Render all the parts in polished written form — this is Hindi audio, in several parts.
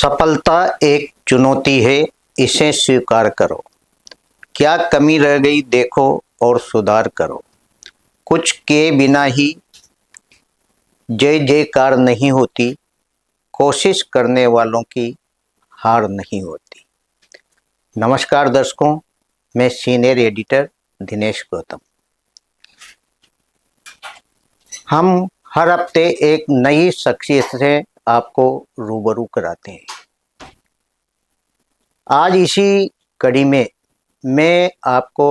सफलता एक चुनौती है, इसे स्वीकार करो। क्या कमी रह गई देखो और सुधार करो। कुछ किए बिना ही जय जयकार नहीं होती, कोशिश करने वालों की हार नहीं होती। नमस्कार दर्शकों, मैं सीनियर एडिटर दिनेश गौतम। हम हर हफ्ते एक नई शख्सियत से आपको रूबरू कराते हैं। आज इसी कड़ी में मैं आपको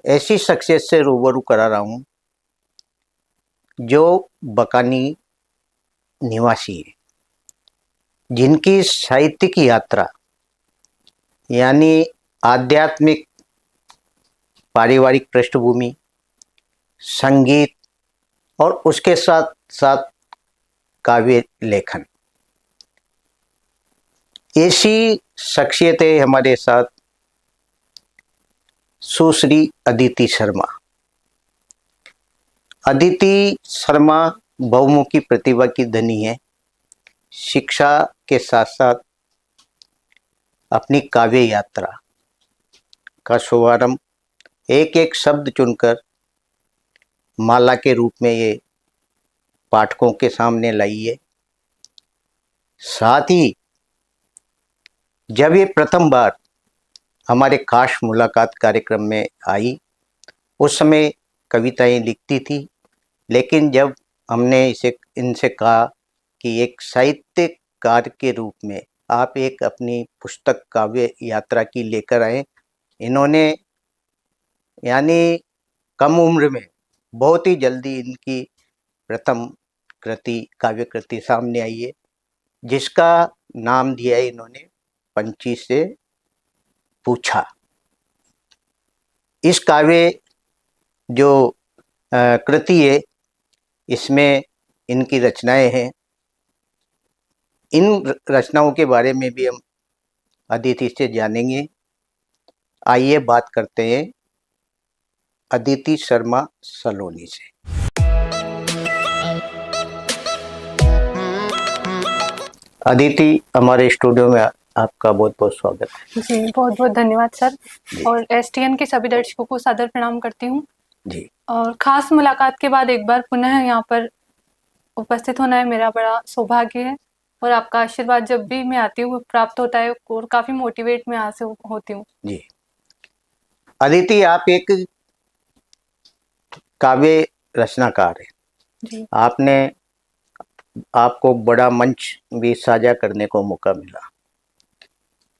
ऐसी शख्सियत से रूबरू करा रहा हूँ जो बकानी निवासी है, जिनकी साहित्यिक यात्रा यानी आध्यात्मिक पारिवारिक पृष्ठभूमि, संगीत और उसके साथ साथ काव्य लेखन, ऐसी शख्सियतें हमारे साथ सुश्री अदिति शर्मा। अदिति शर्मा बहुमुखी प्रतिभा की धनी है। शिक्षा के साथ साथ अपनी काव्य यात्रा का शुभारंभ एक एक शब्द चुनकर माला के रूप में ये पाठकों के सामने लाई है। साथ ही जब ये प्रथम बार हमारे खास मुलाकात कार्यक्रम में आई, उस समय कविताएं लिखती थी, लेकिन जब हमने इनसे कहा कि एक साहित्यकार के रूप में आप एक अपनी पुस्तक काव्य यात्रा की लेकर आए, इन्होंने यानी कम उम्र में बहुत ही जल्दी इनकी प्रथम कृति काव्य कृति सामने आई है, जिसका नाम दिया है इन्होंने पंछी से पूछा। इस काव्य जो कृति है, इसमें इनकी रचनाएं हैं। इन रचनाओं के बारे में भी हम अदिति से जानेंगे। आइए बात करते हैं अदिति शर्मा सलोनी से। अदिति, हमारे स्टूडियो में आपका बहुत बहुत स्वागत है। जी, बहुत बहुत धन्यवाद सर। और एसटीएन के सभी दर्शकों को सादर प्रणाम करती हूँ जी। और खास मुलाकात के बाद एक बार पुनः यहाँ पर उपस्थित होना है मेरा बड़ा सौभाग्य है। और आपका आशीर्वाद जब भी मैं आती हूँ प्राप्त होता है और काफी मोटिवेट मैं यहाँ से होती हूँ। जी अदिति, आप एक काव्य रचनाकार है। जी, आपको बड़ा मंच भी साझा करने को मौका मिला।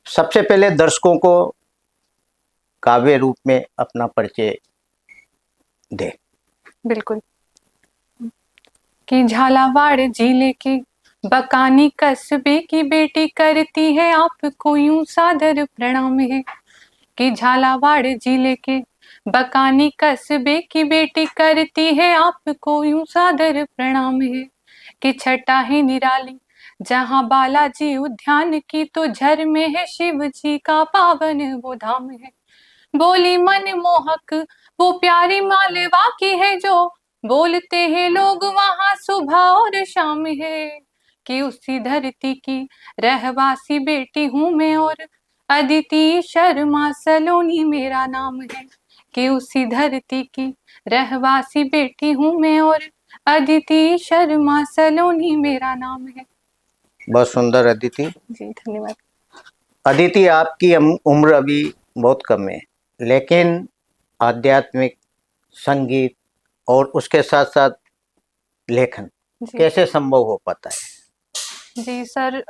सबसे पहले दर्शकों को काव्य रूप में अपना परिचय दे। बिल्कुल। कि झालावाड़ जिले की बकानी कस्बे की बेटी करती है आपको यूं सादर प्रणाम है। कि झालावाड़ जिले के बकानी कस्बे की बेटी करती है आपको यूं सादर प्रणाम है। कि छटा है निराली जहाँ बालाजी उद्यान की तो झर में है शिव जी का पावन वो धाम है। बोली मन मोहक वो प्यारी मालवा की है जो बोलते हैं लोग वहां सुबह और शाम है। कि उसी धरती की रहवासी बेटी हूँ मैं और अदिति शर्मा सलोनी मेरा नाम है। कि उसी धरती की रहवासी बेटी हूँ मैं और अदिति शर्मा सलोनी मेरा नाम है। बहुत सुंदर अदिति। जी धन्यवाद। अदिति, आपकी उम्र अभी बहुत कम है, लेकिन आध्यात्मिक, संगीत और उसके साथ साथ लेखन कैसे संभव हो पाता है? जी सर,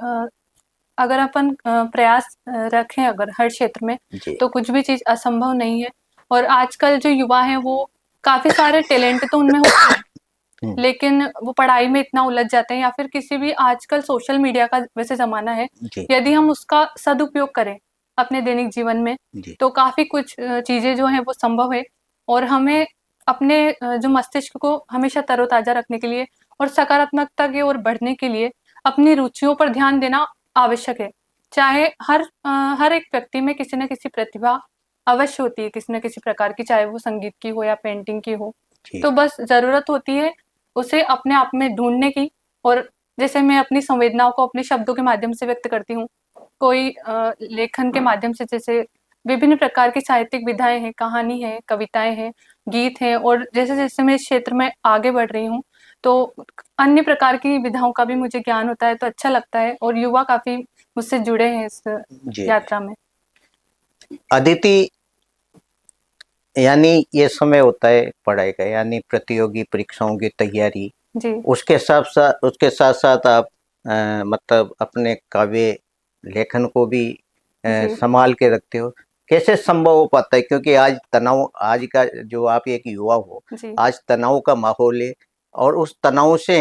अगर अपन प्रयास रखें अगर हर क्षेत्र में तो कुछ भी चीज असंभव नहीं है। और आजकल जो युवा हैं वो काफी सारे टैलेंट तो उनमें होते हैं, लेकिन वो पढ़ाई में इतना उलझ जाते हैं या फिर किसी भी आजकल सोशल मीडिया का वैसे जमाना है, यदि हम उसका सदुपयोग करें अपने दैनिक जीवन में तो काफी कुछ चीजें जो है वो संभव है। और हमें अपने जो मस्तिष्क को हमेशा तरोताजा रखने के लिए और सकारात्मकता की ओर बढ़ने के लिए अपनी रुचियों पर ध्यान देना आवश्यक है। चाहे हर एक व्यक्ति में किसी न किसी प्रतिभा अवश्य होती है, किसी न किसी प्रकार की, चाहे वो संगीत की हो या पेंटिंग की हो। तो बस जरूरत होती है उसे अपने आप में ढूंढने की और जैसे मैं अपनी संवेदनाओं को अपने शब्दों के माध्यम से व्यक्त करती हूँ, कोई लेखन के माध्यम से, जैसे विभिन्न प्रकार की साहित्यिक विधाएं हैं, कहानी है, कविताएं हैं, गीत हैं, और जैसे जैसे मैं इस क्षेत्र में आगे बढ़ रही हूँ तो अन्य प्रकार की विधाओं का भी मुझे ज्ञान होता है, तो अच्छा लगता है, और युवा काफी मुझसे जुड़े हैं इस जी यात्रा में। अदिति, यानी ये समय होता है पढ़ाई का, यानी प्रतियोगी परीक्षाओं की तैयारी, जी उसके साथ साथ आप मतलब अपने काव्य लेखन को भी जी संभाल के रखते हो। कैसे संभव हो पाता है, क्योंकि आज तनाव, आज का जो आप एक युवा हो, जी आज तनाव का माहौल है, और उस तनाव से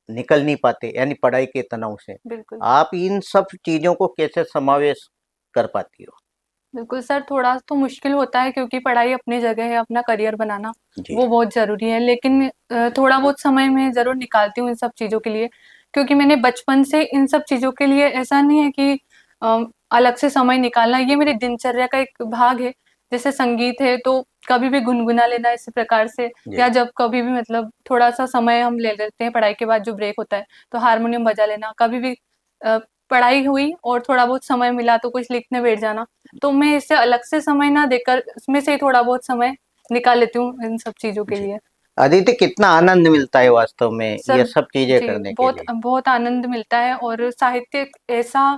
निकल नहीं पाते, यानी पढ़ाई के तनाव से बिल्कुल आप इन सब चीजों को कैसे समावेश कर पाती हो? बिल्कुल सर, थोड़ा तो मुश्किल होता है क्योंकि पढ़ाई अपनी जगह है, अपना करियर बनाना जी वो बहुत ज़रूरी है, लेकिन थोड़ा बहुत समय मैं ज़रूर निकालती हूँ इन सब चीज़ों के लिए, क्योंकि मैंने बचपन से इन सब चीज़ों के लिए, ऐसा नहीं है कि अ, अलग से समय निकालना, ये मेरी दिनचर्या का एक भाग है। जैसे संगीत है तो कभी भी गुनगुना लेना इसी प्रकार से, जी या जब कभी भी मतलब थोड़ा-सा समय हम ले लेते हैं पढ़ाई के बाद जो ब्रेक होता है, तो हारमोनियम बजा लेना, कभी भी अ, पढ़ाई हुई और थोड़ा बहुत समय मिला तो कुछ लिखने बैठ जाना। तो मैं इससे अलग से समय ना देकर इसमें से ही थोड़ा बहुत समय निकाल लेती हूँ इन सब चीज़ों के जी लिए। अदिति, कितना आनंद मिलता है वास्तव में सर ये सब चीजें जी, करने के बहुत लिए? बहुत आनंद मिलता है, और साहित्य एक ऐसा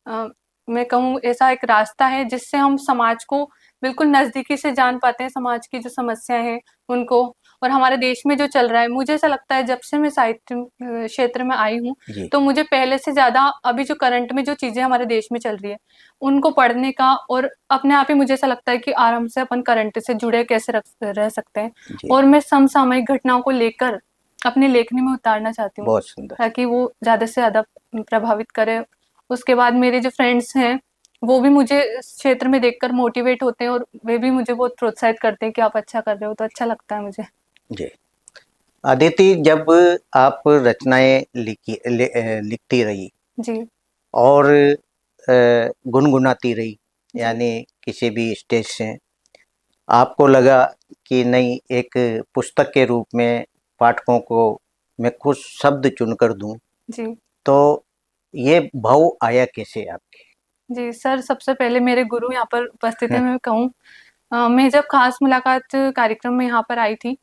अ, मैं कहूँ ऐसा एक रास्ता है जिससे हम समाज को बिल्कुल नज़दीकी से जान पाते हैं, समाज की जो समस्याएँ हैं उनको, और हमारे देश में जो चल रहा है। मुझे ऐसा लगता है जब से मैं साहित्य क्षेत्र में आई हूँ, जी तो मुझे पहले से ज़्यादा अभी जो करंट में जो चीज़ें हमारे देश में चल रही है, उनको पढ़ने का, और अपने आप ही मुझे ऐसा लगता है कि आराम से अपन करंट से जुड़े कैसे रह सकते हैं, जी और मैं समसामयिक घटनाओं को लेकर अपनी लेखनी में उतारना चाहती हूँ, बहुत सुंदर। ताकि वो ज़्यादा से ज़्यादा प्रभावित करे। उसके बाद मेरे जो फ्रेंड्स हैं, वो भी मुझे इस क्षेत्र में देखकर मोटिवेट होते हैं, और वे भी मुझे बहुत प्रोत्साहित करते हैं कि आप अच्छा कर रहे हो, तो अच्छा लगता है मुझे। जी अदिति, जब आप रचनाएं लिखती रही जी, और गुनगुनाती रही, जी। यानी किसी भी स्टेज से आपको लगा कि नहीं, एक पुस्तक के रूप में पाठकों को मैं कुछ शब्द चुनकर दूं, जी, तो ये भाव आया कैसे आपके? जी सर, सबसे पहले मेरे गुरु यहाँ पर उपस्थित हैं, मैं कहूँ मैं जब खास मुलाकात कार्यक्रम में यहाँ पर आई थी,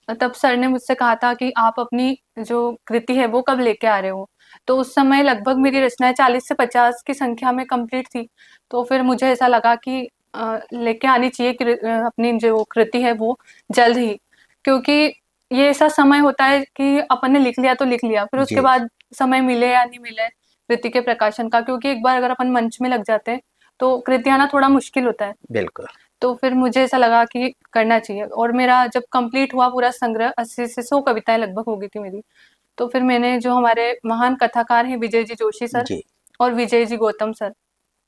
तब सर ने मुझसे कहा था कि आप अपनी जो कृति है वो कब लेके आ रहे हो? तो उस समय लगभग मेरी रचनाएँ 40 से 50 की संख्या में कंप्लीट थी। तो फिर मुझे ऐसा लगा कि लेके आनी चाहिए अपनी जो कृति है वो जल्द ही। क्योंकि ये ऐसा समय होता है कि अपन ने लिख लिया तो लिख लिया, फिर उसके जी बाद समय मिले या नहीं मिले कृति के प्रकाशन का, क्योंकि एक बार अगर अपन मंच में लग जाते हैं, तो कृति आना थोड़ा मुश्किल होता है। बिल्कुल। तो फिर मुझे ऐसा लगा कि करना चाहिए, और मेरा जब कंप्लीट हुआ पूरा संग्रह, 80 से 100 कविताएँ लगभग हो गई थी मेरी। तो फिर मैंने जो हमारे महान कथाकार हैं विजय जी जोशी सर जी और विजय जी गौतम सर,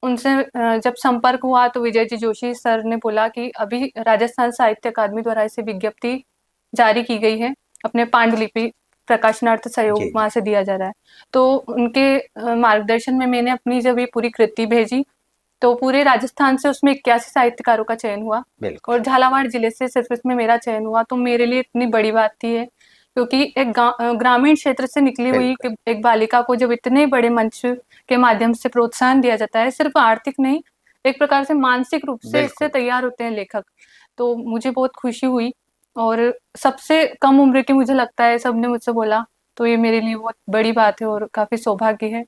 उनसे जब संपर्क हुआ तो विजय जी जोशी सर ने बोला कि अभी राजस्थान साहित्य अकादमी द्वारा इसे विज्ञप्ति जारी की गई है, अपने पांडुलिपि प्रकाशनार्थ सहयोग जी जी वहाँ से दिया जा रहा है। तो उनके मार्गदर्शन में मैंने अपनी जब ये पूरी कृति भेजी, तो पूरे राजस्थान से उसमें 81 साहित्यकारों का चयन हुआ, बिल्कुल और झालावाड़ जिले से सिर्फ इसमें मेरा चयन हुआ। तो मेरे लिए इतनी बड़ी बात थी ये, क्योंकि एक ग्रामीण क्षेत्र से निकली हुई बिल्कुल एक बालिका को जब इतने बड़े मंच के माध्यम से प्रोत्साहन दिया जाता है, सिर्फ आर्थिक नहीं, एक प्रकार से मानसिक रूप से इससे बिल्कुल। तैयार होते हैं लेखक। तो मुझे बहुत खुशी हुई, और सबसे कम उम्र की मुझे लगता है सबने मुझसे बोला, तो ये मेरे लिए बहुत बड़ी बात है और काफ़ी सौभाग्य है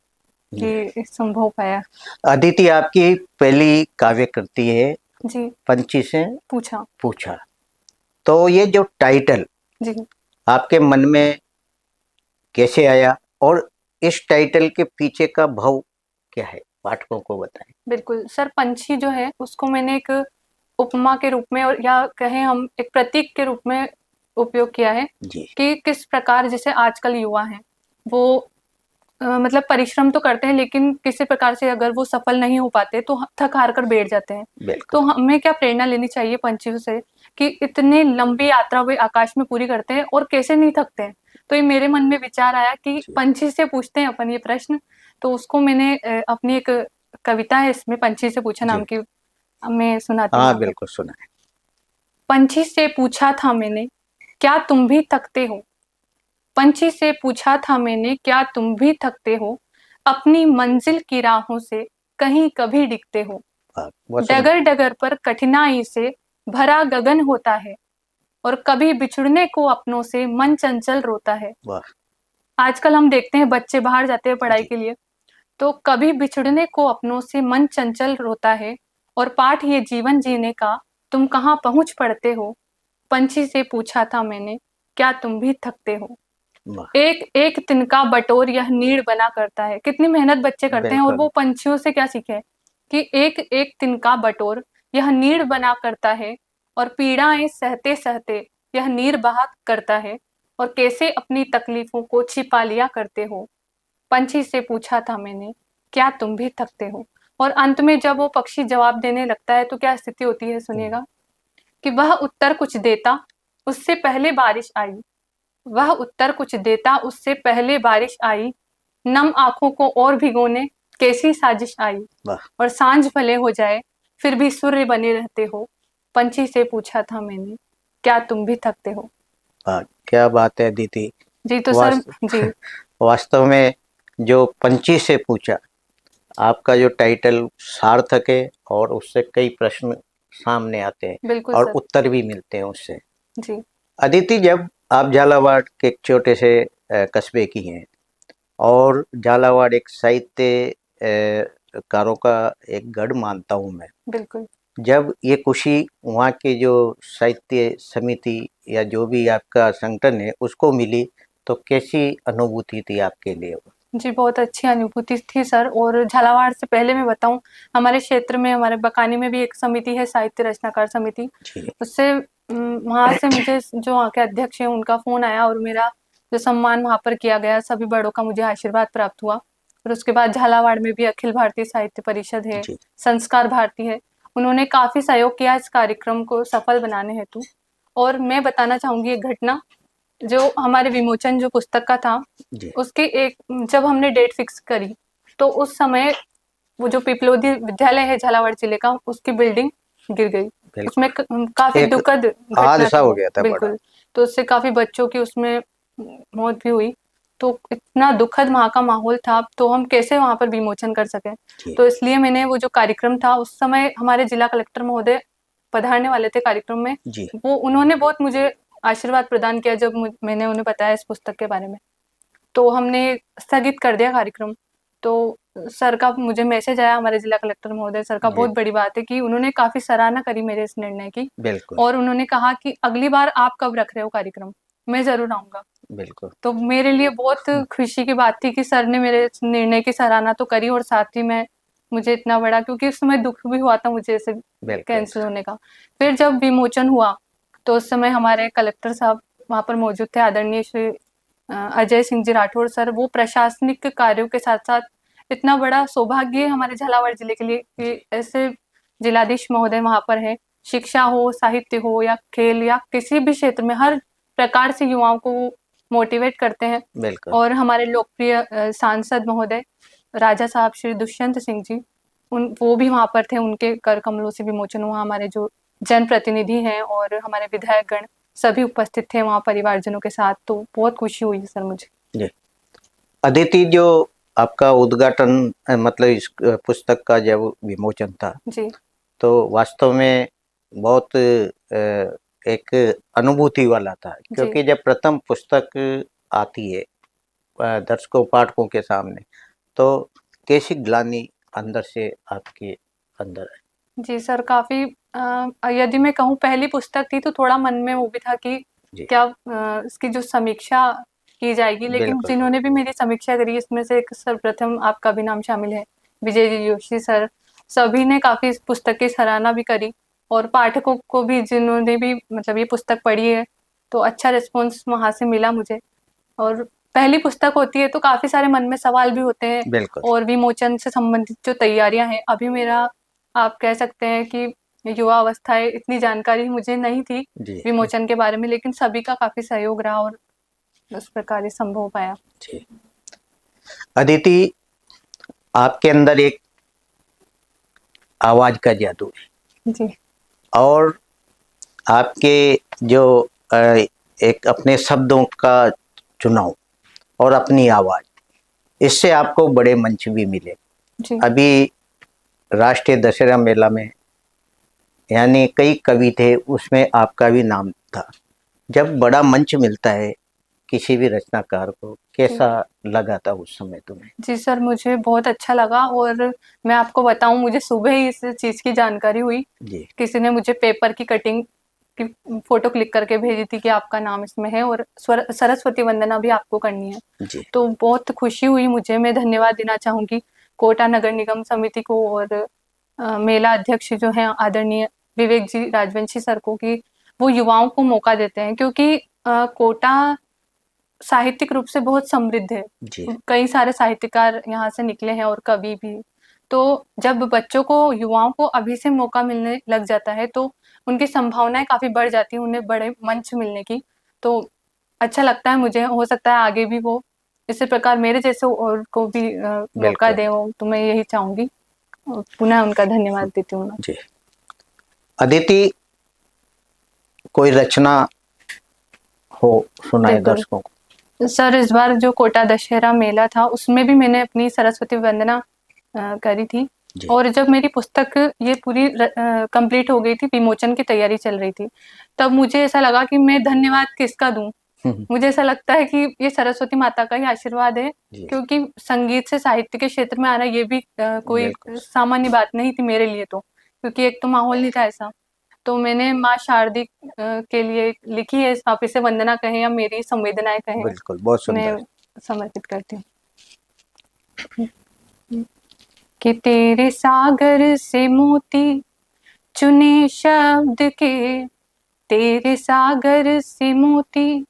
कि जी ये संभव हो पाया। अदिति, आपकी पहली काव्य कृति है जी, पंछी से पूछा। पूछा। तो ये जो टाइटल जी। आपके मन में कैसे आया, और इस टाइटल के पीछे का भाव क्या है, पाठकों को बताएं। बिल्कुल, सर पंछी जो है उसको मैंने एक उपमा के रूप में, और या कहें हम एक प्रतीक के रूप में उपयोग किया है, जी कि किस प्रकार जैसे आजकल युवा हैं, वो मतलब परिश्रम तो करते हैं, लेकिन किसी प्रकार से अगर वो सफल नहीं हो पाते तो थक हार कर बैठ जाते हैं। तो बिल्कुल। हमें क्या प्रेरणा लेनी चाहिए पंछियों से, कि इतनी लंबी यात्रा वे आकाश में पूरी करते हैं और कैसे नहीं थकते हैं। तो ये मेरे मन में विचार आया कि जी पंछी से पूछते हैं अपन ये प्रश्न, तो उसको मैंने अपनी एक कविता है इसमें पंछी से पूछा जी नाम की, मैं सुनाती हूँ हाँ आपको। बिल्कुल, सुना है। पंछी से पूछा था मैंने, क्या तुम भी थकते हो? पंछी से पूछा था मैंने, क्या तुम भी थकते हो? अपनी मंजिल की राहों से कहीं कभी डिगते हो। बहुत सुंदर। डगर डगर पर कठिनाई से भरा गगन होता है, और कभी बिछुड़ने को अपनों से मन चंचल रोता है। वाह। आजकल हम देखते हैं बच्चे बाहर जाते हैं पढ़ाई जी। के लिए, तो कभी बिछुड़ने को अपनों से मन चंचल रोता है, और पाठ ये जीवन जीने का तुम कहाँ पहुंच पड़ते हो। पंछी से पूछा था मैंने, क्या तुम भी थकते हो? वाह। एक एक तिनका बटोर यह नीड़ बना करता है। कितनी मेहनत बच्चे करते हैं, और बिल्कुल। वो पंछियों से क्या सीखे कि एक एक तिनका बटोर यह नीड़ बना करता है, और पीड़ाएं सहते सहते यह नीर बहा करता है, और कैसे अपनी तकलीफों को छिपा लिया करते हो। पंछी से पूछा था मैंने, क्या तुम भी थकते हो? और अंत में जब वो पक्षी जवाब देने लगता है तो क्या स्थिति होती है, सुनिएगा। कि वह उत्तर कुछ देता, उससे पहले बारिश आई। वह उत्तर कुछ देता, उससे पहले बारिश आई। नम आंखों को और भिगोने कैसी साजिश आई। वाह। और सांझ भले हो जाए फिर भी सूर्य बने रहते हो। पंछी से पूछा था मैंने, क्या तुम भी थकते हो? वाह, क्या बात है दीदी। जी तो सर, वास्त जी वास्तव में जो पंछी से पूछा, आपका जो टाइटल सार्थक है, और उससे कई प्रश्न सामने आते हैं बिल्कुल और सर। उत्तर भी मिलते हैं उससे। जी अदिति, जब आप झालावाड़ के एक छोटे से कस्बे की हैं, और झालावाड़ एक साहित्य कारों का एक गढ़ मानता हूँ मैं, बिल्कुल। जब ये खुशी वहाँ के जो साहित्य समिति या जो भी आपका संगठन है उसको मिली, तो कैसी अनुभूति थी आपके लिए वो? जी, बहुत अच्छी अनुभूति थी सर। और झालावाड़ से पहले मैं बताऊं, हमारे क्षेत्र में, हमारे बकानी में भी एक समिति है, साहित्य रचनाकार समिति। जी। उससे वहाँ से मुझे जो वहाँ के अध्यक्ष हैं उनका फोन आया, और मेरा जो सम्मान वहाँ पर किया गया, सभी बड़ों का मुझे आशीर्वाद प्राप्त हुआ। और उसके बाद झालावाड़ में भी अखिल भारतीय साहित्य परिषद है, जी। संस्कार भारती है, उन्होंने काफी सहयोग किया इस कार्यक्रम को सफल बनाने हेतु। और मैं बताना चाहूंगी एक घटना, जो हमारे विमोचन जो पुस्तक का था, जी। उसके एक जब हमने डेट फिक्स करी, तो उस समय वो जो पिपलोदी विद्यालय है झालावाड़ जिले का, उसकी बिल्डिंग गिर गई। बिल्कुल। उसमें काफी एक दुखद घटना हादसा थी हो वो, गया था बड़ा। बिल्कुल। तो उससे काफी बच्चों की उसमें मौत भी हुई। तो इतना दुखद वहाँ का माहौल था, तो हम कैसे वहाँ पर विमोचन कर सके। जी। तो इसलिए मैंने वो जो कार्यक्रम था, उस समय हमारे जिला कलेक्टर महोदय पधारने वाले थे कार्यक्रम में। जी। वो उन्होंने बहुत मुझे आशीर्वाद प्रदान किया जब मैंने उन्हें बताया इस पुस्तक के बारे में। तो हमने स्थगित कर दिया कार्यक्रम। तो सर का मुझे मैसेज आया, हमारे जिला कलेक्टर महोदय सर का, जी। बहुत बड़ी बात है कि उन्होंने काफी सराहना करी मेरे इस निर्णय की। बिल्कुल। और उन्होंने कहा कि अगली बार आप कब रख रहे हो कार्यक्रम, मैं जरूर आऊंगा। बिल्कुल। तो मेरे लिए बहुत खुशी की बात थी कि सर ने मेरे इस निर्णय की सराहना तो करी, और साथ ही में मुझे इतना बड़ा, क्योंकि उस समय दुख भी हुआ था मुझे इसे बिल्कुल। कैंसिल होने का। फिर जब विमोचन हुआ, तो उस समय हमारे कलेक्टर साहब वहाँ पर मौजूद थे, आदरणीय श्री अजय सिंह जी राठौड़ सर। वो प्रशासनिक कार्यों के साथ साथ, इतना बड़ा सौभाग्य है हमारे झालावाड़ जिले के लिए कि ऐसे जिलाधीश महोदय वहाँ पर है। शिक्षा हो, साहित्य हो, या खेल, या किसी भी क्षेत्र में हर प्रकार से युवाओं को मोटिवेट करते हैं। बिल्कुल। और हमारे लोकप्रिय सांसद महोदय राजा साहब श्री दुष्यंत सिंह जी, वो भी वहाँ पर थे, उनके कर कमलों से विमोचन हुआ। हमारे जो जनप्रतिनिधि हैं और हमारे विधायक गण सभी उपस्थित थे वहाँ परिवारजनों के साथ। तो बहुत खुशी हुई सर मुझे। जी। अदिति, जो आपका उद्घाटन मतलब इस पुस्तक का जब विमोचन था, जी तो वास्तव में बहुत एक अनुभूति वाला था, जी क्योंकि जब प्रथम पुस्तक आती है दर्शकों पाठकों के सामने, तो कैसी ग्लानि अंदर से आपके अंदर है? जी सर, काफी यदि मैं कहूँ पहली पुस्तक थी तो थोड़ा मन में वो भी था कि जी। क्या इसकी जो समीक्षा की जाएगी। लेकिन बिल्कुल। जिन्होंने भी मेरी समीक्षा करी, इसमें से एक सर्वप्रथम आपका भी नाम शामिल है, विजय जी जोशी सर। सभी ने काफी इस पुस्तक की सराहना भी करी, और पाठकों को भी जिन्होंने भी मतलब ये पुस्तक पढ़ी है, तो अच्छा रिस्पॉन्स वहाँ से मिला मुझे। और पहली पुस्तक होती है तो काफी सारे मन में सवाल भी होते हैं, बिल्कुल। और विमोचन से संबंधित जो तैयारियां हैं, अभी मेरा आप कह सकते हैं कि युवा अवस्था है, इतनी जानकारी मुझे नहीं थी जी। विमोचन के बारे में, लेकिन सभी का काफी सहयोग रहा, और उस प्रकार ये संभव हो पाया। जी। अदिति, आपके अंदर एक आवाज का जादू है, जी और आपके जो एक अपने शब्दों का चुनाव और अपनी आवाज, इससे आपको बड़े मंच भी मिले। जी अभी राष्ट्रीय दशहरा मेला में यानी कई कवि थे, उसमें आपका भी नाम था। जब बड़ा मंच मिलता है किसी भी रचनाकार को, कैसा लगा था उस समय तुम्हें? जी सर, मुझे बहुत अच्छा लगा। और मैं आपको बताऊं, मुझे सुबह ही इस चीज़ की जानकारी हुई। जी किसी ने मुझे पेपर की कटिंग की फोटो क्लिक करके भेजी थी कि आपका नाम इसमें है और सरस्वती वंदना भी आपको करनी है। जी तो बहुत खुशी हुई मुझे। मैं धन्यवाद देना चाहूंगी कोटा नगर निगम समिति को और मेला अध्यक्ष जो है आदरणीय विवेक जी राजवंशी सर को, कि वो युवाओं को मौका देते हैं, क्योंकि कोटा साहित्यिक रूप से बहुत समृद्ध है। जी कई सारे साहित्यकार यहाँ से निकले हैं और कवि भी। तो जब बच्चों को, युवाओं को अभी से मौका मिलने लग जाता है तो उनकी संभावनाएं काफी बढ़ जाती हैं उन्हें बड़े मंच मिलने की। तो अच्छा लगता है मुझे। हो सकता है आगे भी वो इसी प्रकार मेरे जैसे और को भी मौका बिल्कुल। दे हो, तो मैं यही चाहूंगी। और पुनः उनका धन्यवाद देती हूँ मैं। जी अदिति, कोई रचना हो सुनाए बिल्कुल दर्शकों को। सर, इस बार जो कोटा दशहरा मेला था उसमें भी मैंने अपनी सरस्वती वंदना करी थी। जी और जब मेरी पुस्तक ये पूरी कंप्लीट हो गई थी, विमोचन की तैयारी चल रही थी, तब मुझे ऐसा लगा कि मैं धन्यवाद किसका दूं। मुझे ऐसा लगता है कि ये सरस्वती माता का ही आशीर्वाद है, जी क्योंकि संगीत से साहित्य के क्षेत्र में आना ये भी कोई बिल्कुल। सामान्य बात नहीं थी मेरे लिए। तो क्योंकि एक तो माहौल नहीं था ऐसा, तो मैंने माँ शारदी के लिए लिखी है। आप इसे वंदना कहें या मेरी संवेदनाएं कहें, बिल्कुल, बहुत मैं सुंदर। समर्पित करती हूँ। कि तेरे सागर से मोती चुने शब्द के, तेरे सागर से मोती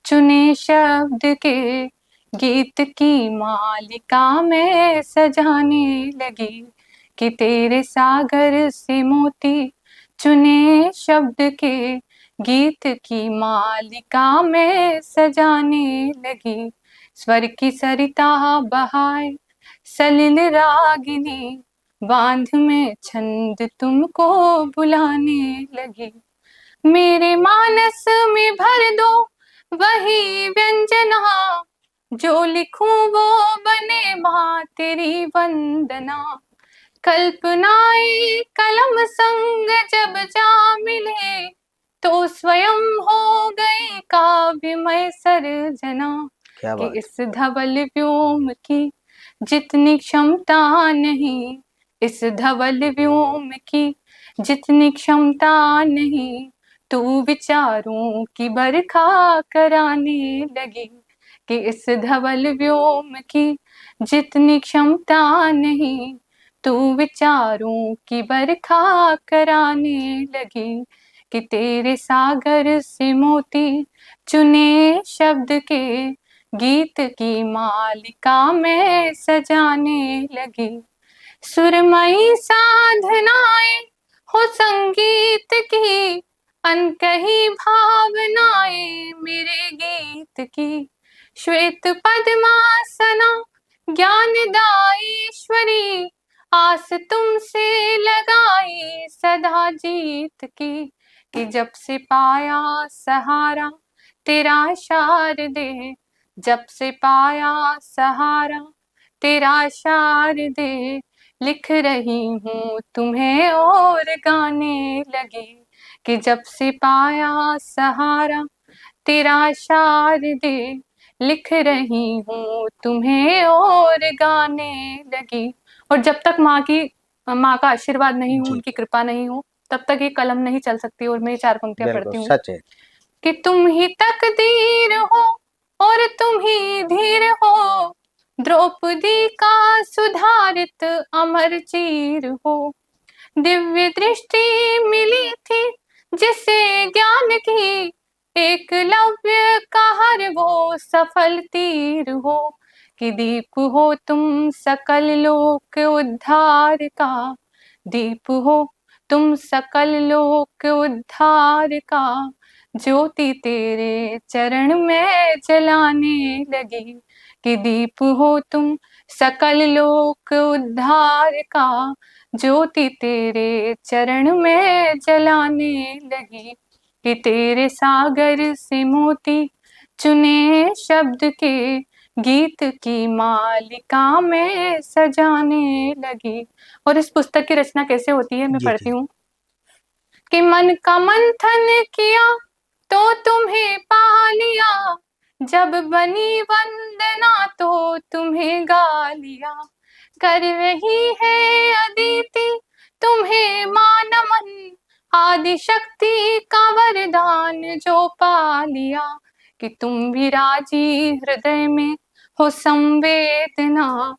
चुने शब्द के, गीत की मालिका में सजाने लगी। कि तेरे सागर से मोती चुने शब्द के, गीत की मालिका में सजाने लगी। स्वर की सरिता बहाए सलिल रागिनी, बांध में छंद तुमको बुलाने लगी। मेरे मानस में भर दो वही व्यंजना, जो लिखूं वो बने माँ तेरी वंदना। कल्पनाएं कलम संग जब जा मिले, तो स्वयं हो गई काव्यमय सर्जना। क्या कि बात। इस धवल व्योम की जितनी क्षमता नहीं, इस धवल व्योम की जितनी क्षमता नहीं, तू विचारों की बरखा कराने लगी। कि इस धवल व्योम की जितनी क्षमता नहीं, तू विचारों की बरखा कराने लगी। कि तेरे सागर से मोती चुने शब्द के, गीत की मालिका में सजाने लगी। सुरमयी साधनाएं हो संगीत की, अनकही भावनाएं मेरे गीत की। श्वेत पद्मासना ज्ञानदायीश्वरी, आस तुमसे लगाई सदा जीत की। कि जब से पाया सहारा तेरा शारदे, जब से पाया सहारा तेरा शारदे, लिख रही हूँ तुम्हें और गाने लगी। कि जब से पाया सहारा तेरा शारदे, लिख रही हूँ तुम्हें और गाने लगी। और जब तक माँ का आशीर्वाद नहीं हो, जी उनकी कृपा नहीं हो, तब तक ये कलम नहीं चल सकती। और मैं ये 4 पंक्तियां बिल्कुल पढ़ती हूँ। सच है। कि तुम ही तकदीर हो और तुम ही धीर हो, द्रौपदी का सुधारित अमर चीर हो। दिव्य दृष्टि मिली थी जिसे ज्ञान की, एकलव्य का हर वो सफल तीर हो। कि दीप हो तुम सकल लोक उद्धार का, दीप हो तुम सकल लोक उद्धार का, ज्योति तेरे चरण में जलाने लगी। कि दीप हो तुम सकल लोक उद्धार का, ज्योति तेरे चरण में जलाने लगी। कि तेरे सागर से मोती चुने शब्द के गीत की मालिका में सजाने लगी। और इस पुस्तक की रचना कैसे होती है मैं जी, पढ़ती जी। हूँ कि मन का मंथन किया तो तुम्हें पा लिया, जब बनी वंदना तो तुम्हें गा लिया, कर रही है अदिति तुम्हें मान मन, आदि शक्ति का वरदान जो पा लिया, कि तुम भी राजी हृदय में हो संवेदना,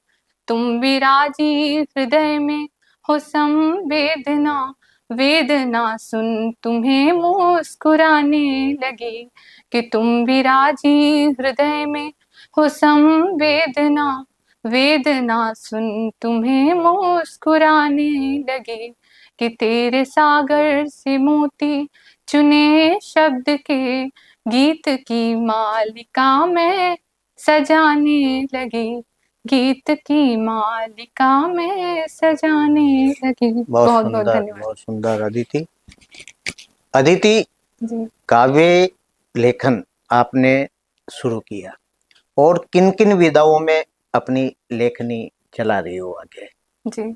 तुम भी राजी हृदय में हो संवेदना, वेदना सुन तुम्हें मुस्कुराने लगी, कि तुम भी राजी हृदय में हो संवेदना, वेदना सुन तुम्हें मुस्कुराने लगी, कि तेरे सागर से मोती चुने शब्द के गीत की मालिका में सजाने लगी, गीत की मालिका में सजाने लगी। बहुत बहुत धन्यवाद। बहुत सुंदर अदिति। अदिति, जी काव्य लेखन आपने शुरू किया और किन किन विधाओं में अपनी लेखनी चला रही हो आगे? जी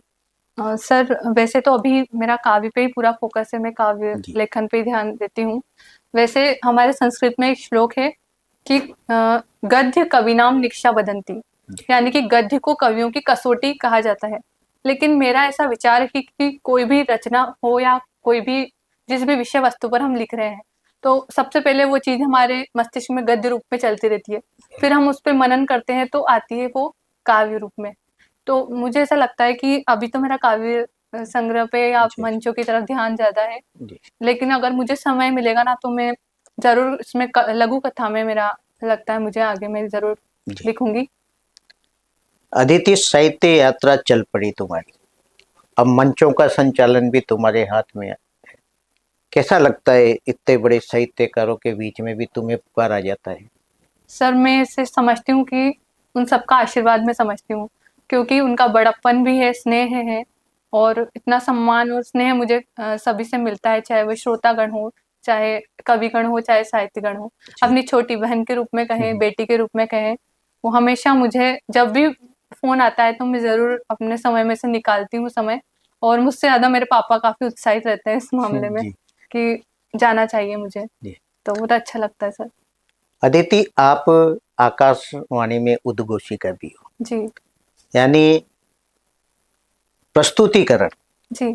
सर, वैसे तो अभी मेरा काव्य पे ही पूरा फोकस है, मैं काव्य जी। लेखन पे ही ध्यान देती हूँ। वैसे हमारे संस्कृत में एक श्लोक है कि गद्य कविनाम निक्षा बदंती, यानी कि गद्य को कवियों की कसौटी कहा जाता है। लेकिन मेरा ऐसा विचार है कि कोई भी रचना हो या कोई भी जिस भी विषय वस्तु पर हम लिख रहे हैं, तो सबसे पहले वो चीज हमारे मस्तिष्क में गद्य रूप में चलती रहती है, फिर हम उस पर मनन करते हैं तो आती है वो काव्य रूप में। तो मुझे ऐसा लगता है कि अभी तो मेरा काव्य संग्रह पे या जी, मंचों की तरफ ध्यान ज्यादा है, जी। लेकिन अगर मुझे समय मिलेगा ना तो मैं जरूर इसमें लघु कथा में मेरा लगता है मुझे आगे मैं जरूर जी। लिखूंगी। अदिति, साहित्य यात्रा चल पड़ी तुम्हारी, अब मंचों का संचालन भी तुम्हारे हाथ में है। कैसा लगता है इतने बड़े साहित्यकारों के बीच में भी तुम्हें पुकार आ जाता है? सर, मैं इसे समझती हूँ कि उन सबका आशीर्वाद मैं समझती हूँ, क्योंकि उनका बड़प्पन भी है, स्नेह है, और इतना सम्मान और स्नेह मुझे सभी से मिलता है, चाहे वो श्रोतागण हो, चाहे कविगण हो, चाहे साहित्यगण हो। अपनी छोटी बहन के रूप में कहें, बेटी के रूप में कहें, वो हमेशा मुझे जब भी फोन आता है तो मैं जरूर अपने समय में से निकालती हूँ समय, और मुझसे ज्यादा मेरे पापा काफी उत्साहित रहते हैं इस मामले में जी। कि जाना चाहिए मुझे, जी। तो बहुत अच्छा लगता है सर। अदिति, आप आकाशवाणी में उद्घोषिका भी हो, जी यानी प्रस्तुतिकरण, जी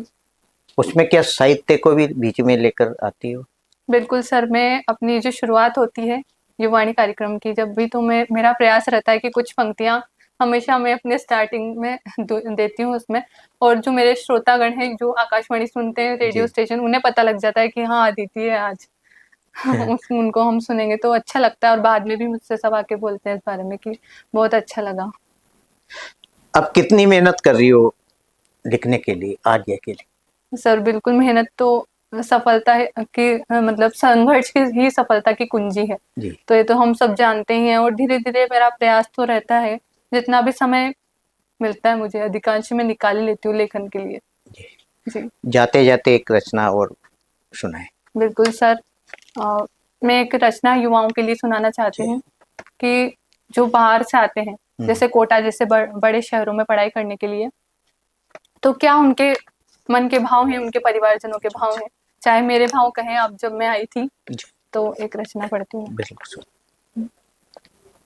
उसमें क्या साहित्य को भी बीच में लेकर आती हो? बिल्कुल सर, मैं अपनी जो शुरुआत होती है युवाणी कार्यक्रम की, जब भी तो मैं मेरा प्रयास रहता है कि कुछ पंक्तियां हमेशा मैं अपने स्टार्टिंग में देती हूँ उसमें, और जो मेरे श्रोतागण हैं जो आकाशवाणी सुनते हैं, रेडियो जी। स्टेशन, उन्हें पता लग जाता है कि हाँ अदिति है आज। उनको हम सुनेंगे तो अच्छा लगता है, और बाद में भी मुझसे सब आके बोलते हैं इस बारे में कि बहुत अच्छा लगा। अब कितनी मेहनत कर रही हो लिखने के लिए आगे के लिए? सर बिल्कुल, मेहनत तो सफलता है कि मतलब संघर्ष की ही सफलता की कुंजी है, जी। तो ये तो हम सब जानते ही हैं, और धीरे धीरे मेरा प्रयास तो रहता है, जितना भी समय मिलता है मुझे अधिकांश मैं निकाल ही लेती हूँ लेखन के लिए। जी। जी जाते जाते एक रचना और सुनाए। बिल्कुल सर, मैं एक रचना युवाओं के लिए सुनाना चाहती हूँ कि जो बाहर से आते हैं, जैसे कोटा जैसे बड़े शहरों में पढ़ाई करने के लिए, तो क्या उनके मन के भाव हैं, उनके परिवारजनों के भाव हैं, चाहे मेरे भाव कहें। अब जब मैं आई थी तो एक रचना पढ़ती हूँ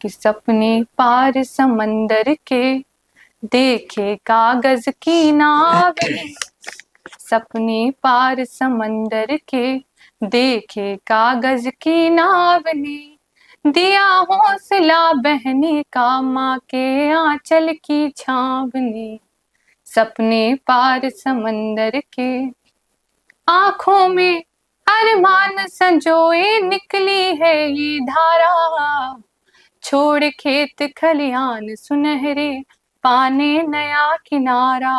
कि सपने पार समंदर के देखे कागज की नाव ने, सपने पार समंदर के देखे कागज की नाव ने, दिया हौसला बहने का माँ के आंचल की छाव ने, सपने पार समंदर के। आंखों में अरमान संजोए निकली है ये धारा, छोड़ खेत खलियान सुनहरे पाने नया किनारा,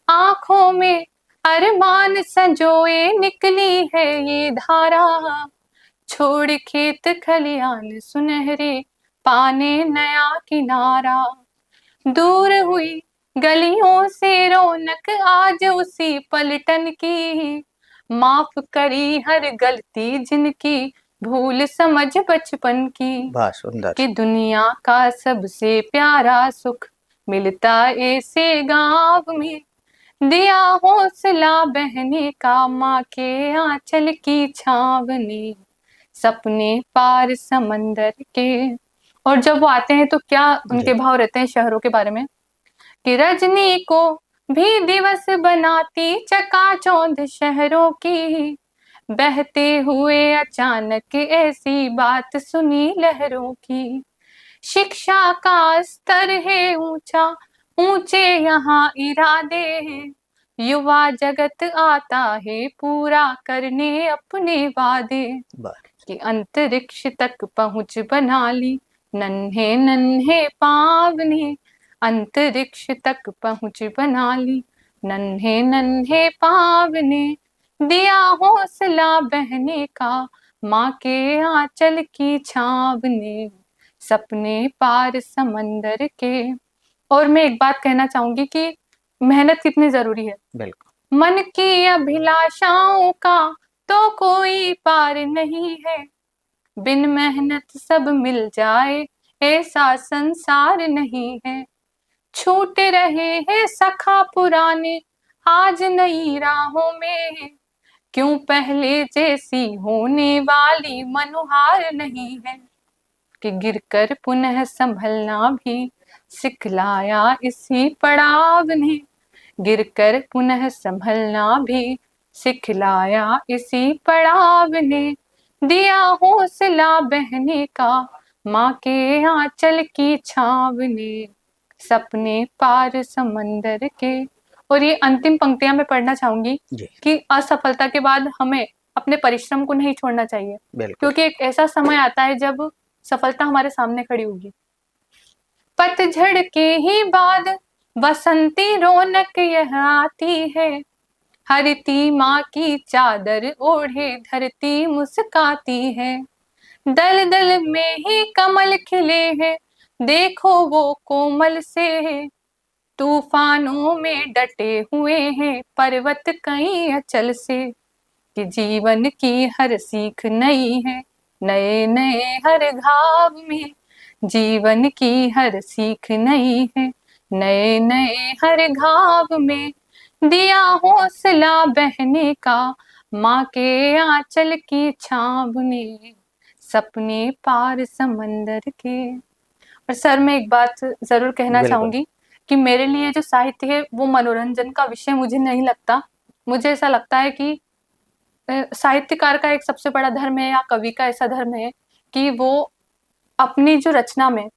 आंखों में अरमान संजोए निकली है ये धारा, छोड़ खेत खलियान सुनहरे पाने नया किनारा, दूर हुई गलियों से रौनक आज उसी पलटन की, माफ करी हर गलती जिनकी भूल समझ बचपन की वाह सुंदर। कि दुनिया का सबसे प्यारा सुख मिलता ऐसे गाँव में। दिया हौसला बहने का माँ के आंचल की छाँव ने, सपने पार समंदर के। और जब वो आते हैं तो क्या उनके जी। भाव रहते हैं शहरों के बारे में कि रजनी को भी दिवस बनाती चकाचौंध शहरों की। बहते हुए अचानक ऐसी बात सुनी लहरों की। शिक्षा का स्तर है ऊंचा, ऊंचे यहाँ इरादे हैं। युवा जगत आता है पूरा करने अपने वादे। वाह। कि अंतरिक्ष तक पहुंच बना ली नन्हे नन्हे पाँव ने। अंतरिक्ष तक पहुंच बना ली नन्हे नन्हे पाँव ने। दिया हौसला बहने का माँ के आंचल की छाँव ने, सपने पार समंदर के। और मैं एक बात कहना चाहूंगी कि मेहनत कितनी जरूरी है। बिल्कुल। मन की अभिलाषाओं का तो कोई पार नहीं है। बिन मेहनत सब मिल जाए ऐसा संसार नहीं है। छूट रहे हैं सखा पुराने आज नई राहों में। क्यों पहले जैसी होने वाली मनुहार नहीं है। कि गिरकर पुनः संभलना भी सिखलाया इसी पड़ाव ने। गिरकर पुनः संभलना भी सिखलाया इसी पड़ाव ने। दिया हौसला बहने का माँ के आंचल की छाँव ने, सपने पार समंदर के। और ये अंतिम पंक्तियां मैं पढ़ना चाहूंगी जी। कि असफलता के बाद हमें अपने परिश्रम को नहीं छोड़ना चाहिए, बिल्कुल। क्योंकि एक ऐसा समय आता है जब सफलता हमारे सामने खड़ी होगी। पतझड़ के ही बाद बसंती रौनक यह आती है। हरती माँ की चादर ओढ़े धरती मुस्काती है। दल दल में ही कमल खिले हैं देखो वो कोमल से। तूफानों में डटे हुए हैं पर्वत कहीं अचल से। कि जीवन की हर सीख नई है नए नए हर घाव में। जीवन की हर सीख नई है नए नए हर घाव में। दिया हौसला बहने का माँ के आंचल की छाँव ने, सपने पार समंदर के। और सर मैं एक बात जरूर कहना बिल्कुल। चाहूंगी कि मेरे लिए जो साहित्य है वो मनोरंजन का विषय मुझे नहीं लगता। मुझे ऐसा लगता है कि साहित्यकार का एक सबसे बड़ा धर्म है या कवि का ऐसा धर्म है कि वो अपनी जो रचना में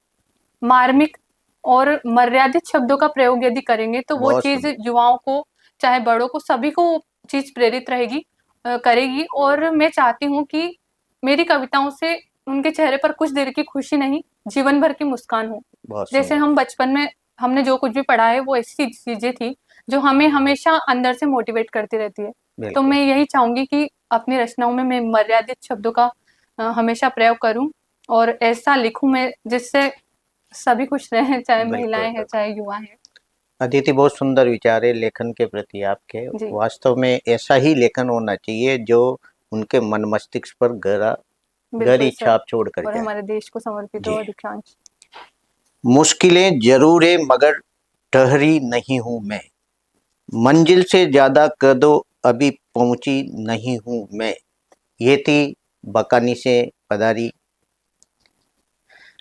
मार्मिक और मर्यादित शब्दों का प्रयोग यदि करेंगे तो वो बहुत चीज सुंदर। युवाओं को चाहे बड़ों को सभी को वो चीज प्रेरित रहेगी करेगी। और मैं चाहती हूँ कि मेरी कविताओं से उनके चेहरे पर कुछ देर की खुशी नहीं जीवन भर की मुस्कान हो। बहुत जैसे सुंदर। हम बचपन में हमने जो कुछ भी पढ़ा है वो ऐसी चीजें थी जो हमें हमेशा अंदर से मोटिवेट करती रहती है। तो बिल्कुल। मैं यही चाहूंगी कि अपनी रचनाओं में मैं मर्यादित शब्दों का हमेशा प्रयोग करूं और ऐसा लिखूं मैं जिससे सभी खुश रहें, चाहे बिल्कुल। महिलाएं हैं बिल्कुल। चाहे युवा हैं। अदिति, बहुत सुंदर विचार है लेखन के प्रति आपके। जी वास्तव में ऐसा ही लेखन होना चाहिए जो उनके मन मस्तिष्क पर बिल्कुल गहरी सर। छाप छोड़ कर और जाए। हमारे देश को समर्पित जी। हो अधिकांश। मुश्किलें जरूर है मगर ठहरी नहीं हूं मैं। मंजिल से ज्यादा कदों अभी पहुंची नहीं हूं मैं। ये थी बकानी से पधारी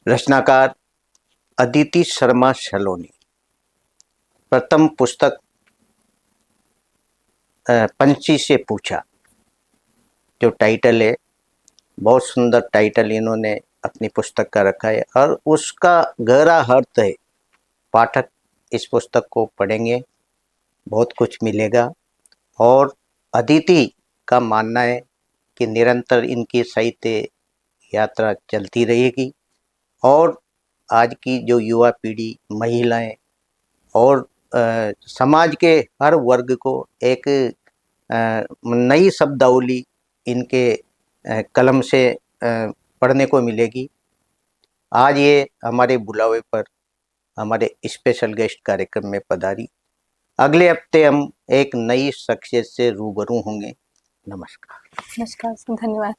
रचनाकार अदिति शर्मा सलोनी। प्रथम पुस्तक पंछी से पूछा जो टाइटल है, बहुत सुंदर टाइटल इन्होंने अपनी पुस्तक का रखा है और उसका गहरा अर्थ है। पाठक इस पुस्तक को पढ़ेंगे बहुत कुछ मिलेगा। और अदिति का मानना है कि निरंतर इनकी साहित्य यात्रा चलती रहेगी और आज की जो युवा पीढ़ी, महिलाएं और समाज के हर वर्ग को एक नई शब्दावली इनके कलम से पढ़ने को मिलेगी। आज ये हमारे बुलावे पर हमारे स्पेशल गेस्ट कार्यक्रम में पधारी। अगले हफ्ते हम एक नई शख्सियत से रूबरू होंगे। नमस्कार। नमस्कार, धन्यवाद।